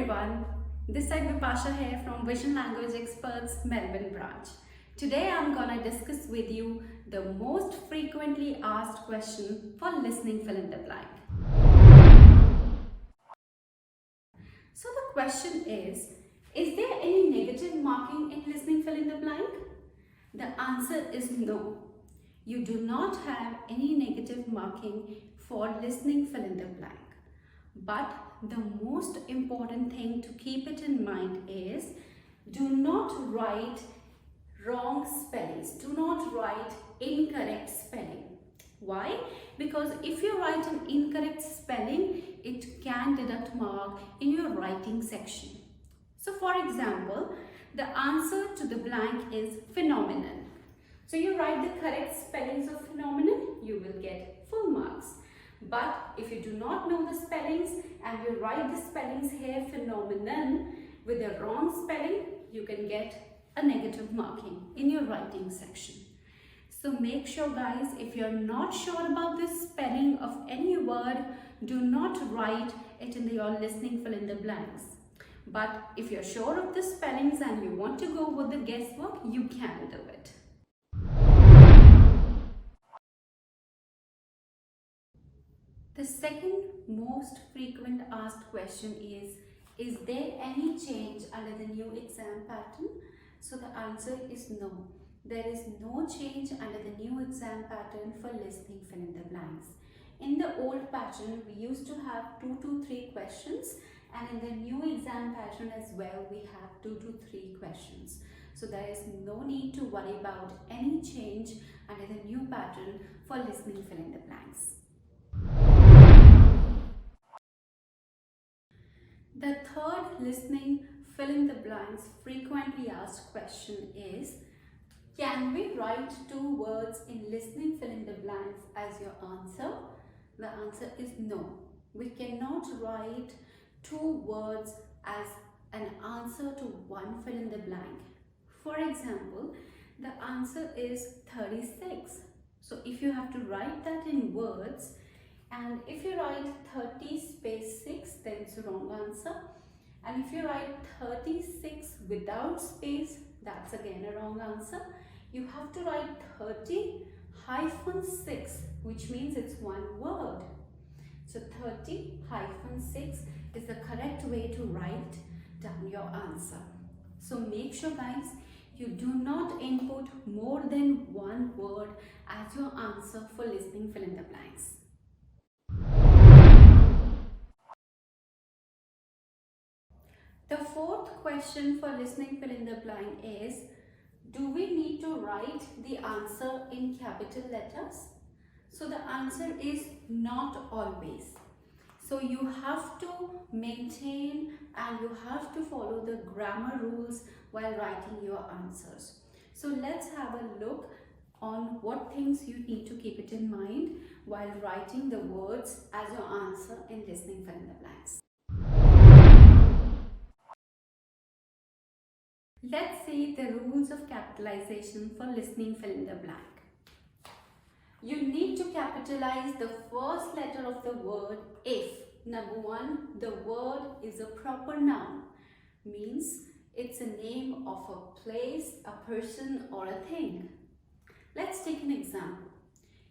everyone, this is 𝐏𝐓𝐄 here from Vision Language Experts Melbourne branch. Today I'm gonna discuss with you the most frequently asked question for listening fill in the blank. So the question is there any negative marking in listening fill in the blank? The answer is no. You do not have any negative marking for listening fill in the blank. But the most important thing to keep it in mind is do not write wrong spellings. Do not write incorrect spelling. Why? Because if you write an incorrect spelling, it can deduct mark in your writing section. So for example, the answer to the blank is phenomenon. So you write the correct spellings of phenomenon, you will get full marks. But if you do not know the spellings and you write the spellings here phenomenon with the wrong spelling, you can get a negative marking in your writing section. So make sure guys, if you're not sure about the spelling of any word, do not write it in your listening fill in the blanks. But if you're sure of the spellings and you want to go with the guesswork, you can do it. The second most frequent asked question is there any change under the new exam pattern? So the answer is no. There is no change under the new exam pattern for listening fill in the blanks. In the old pattern, we used to have 2 to 3 questions, and in the new exam pattern as well, we have 2 to 3 questions. So there is no need to worry about any change under the new pattern for listening fill in the blanks. The third listening fill in the blanks frequently asked question is, can we write 2 words in listening fill in the blanks as your answer? The answer is no. We cannot write 2 words as an answer to one fill in the blank. For example, the answer is 36. So if you have to write that in words, and if you write 30 space 6, then it's a wrong answer. And if you write 36 without space, that's again a wrong answer. You have to write 30-6, which means it's one word. So 30-6 is the correct way to write down your answer. So make sure guys, you do not input more than one word as your answer for listening fill in the blanks. The fourth question for listening fill in the blank is, do we need to write the answer in capital letters? So the answer is not always. So you have to maintain and you have to follow the grammar rules while writing your answers. So let's have a look on what things you need to keep it in mind while writing the words as your answer in listening fill in the blanks. Let's see the rules of capitalization for listening fill in the blank. You need to capitalize the first letter of the word if. Number 1, the word is a proper noun. Means it's a name of a place, a person or a thing. Let's take an example.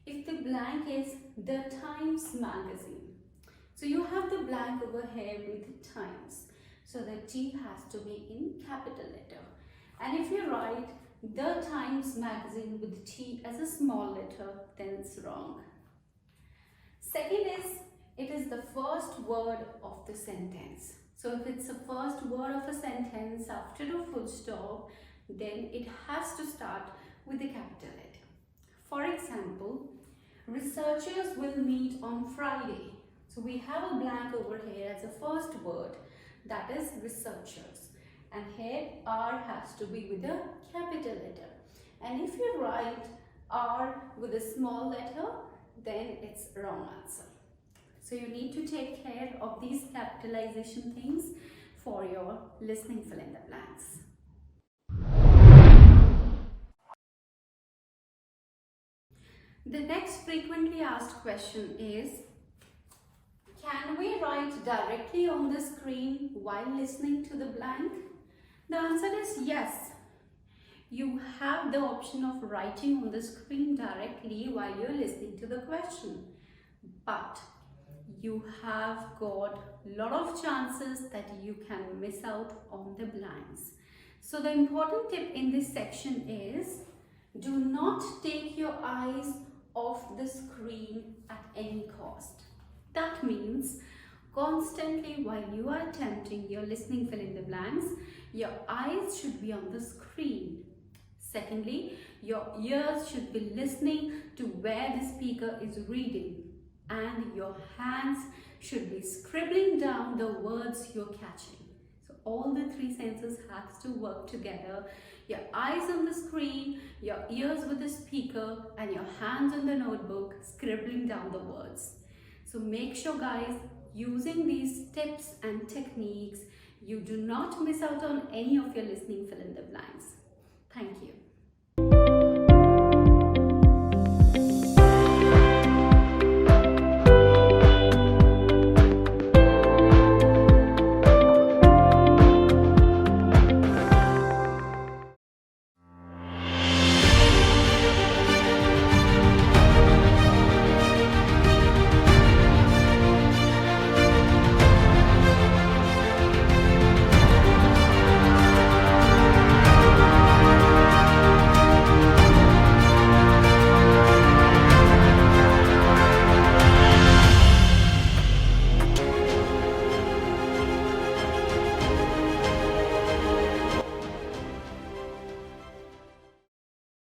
If the blank is the Times magazine. So you have the blank over here with the Times. So the T has to be in capital letter. And if you write the Times magazine with T as a small letter, then it's wrong. Second is, it is the first word of the sentence. So if it's the first word of a sentence after a full stop, then it has to start with the capital letter. For example, researchers will meet on Friday. So we have a blank over here as a first word, that is researchers. And here R has to be with a capital letter. And if you write R with a small letter, then it's wrong answer. So you need to take care of these capitalization things for your listening fill in the blanks. The next frequently asked question is, can we write directly on the screen screen while listening to the blank? The answer is yes. You have the option of writing on the screen directly while you're listening to the question. But you have got a lot of chances that you can miss out on the blanks. So the important tip in this section is, do not take your eyes off the screen at any cost. That means constantly while you are attempting your listening fill in the blanks, your eyes should be on the screen. Secondly, your ears should be listening to where the speaker is reading, and your hands should be scribbling down the words you're catching. So all the three senses have to work together. Your eyes on the screen, your ears with the speaker, and your hands on the notebook scribbling down the words. So make sure, guys, using these tips and techniques, you do not miss out on any of your listening fill in the blanks. Thank you.